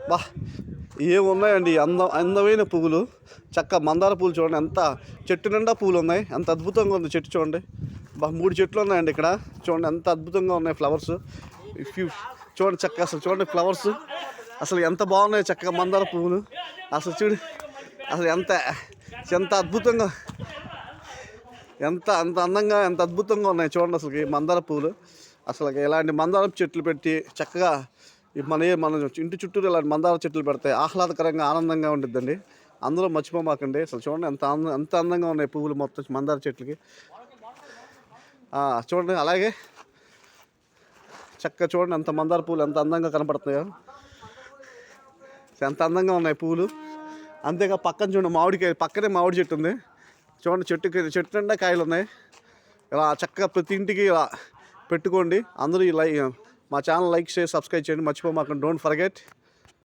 బా ఏమున్నాయండి అందమైన పువ్వులు. మందార పువ్వులు చూడండి, ఎంత చెట్టు నిండా పువ్వులు ఉన్నాయి. ఎంత అద్భుతంగా ఉంది చెట్టు చూడండి. 3 చెట్లు ఉన్నాయండి ఇక్కడ. చూడండి ఎంత అద్భుతంగా ఉన్నాయి ఫ్లవర్స్. చూడండి అసలు చూడండి ఫ్లవర్స్ అసలు ఎంత బాగున్నాయి. చక్కగా మందార పువ్వులు అసలు చూడు, అసలు ఎంత ఎంత అద్భుతంగా, అంత అందంగా, ఎంత అద్భుతంగా ఉన్నాయి చూడండి. అసలు మందార పువ్వులు అసలు ఇలాంటి మందార చెట్లు పెట్టి చక్కగా మన ఇంటి చుట్టూరు ఇలాంటి మందార చెట్లు పెడితే ఆహ్లాదకరంగా, ఆనందంగా ఉండిద్దండి. అందరూ మర్చిపోమాకండి. అసలు చూడండి ఎంత అందంగా ఉన్నాయి పువ్వులు మొత్తం మందార చెట్లకి. చూడండి అలాగే చక్కగా చూడండి ఎంత మందార పువ్వులు ఎంత అందంగా కనపడుతున్నాయో, ఎంత అందంగా ఉన్నాయి పువ్వులు. అంతేగా పక్కన చూడండి మామిడికాయ, పక్కనే మామిడి చెట్టు ఉంది చూడండి. చెట్టు నిండా కాయలు ఉన్నాయి. ఇలా చక్కగా ప్రతి ఇంటికి ఇలా పెట్టుకోండి. అందరూ మా ఛానల్ లైక్ చేసి సబ్స్క్రైబ్ చేయండి, మర్చిపోమాకండి. Don't forget.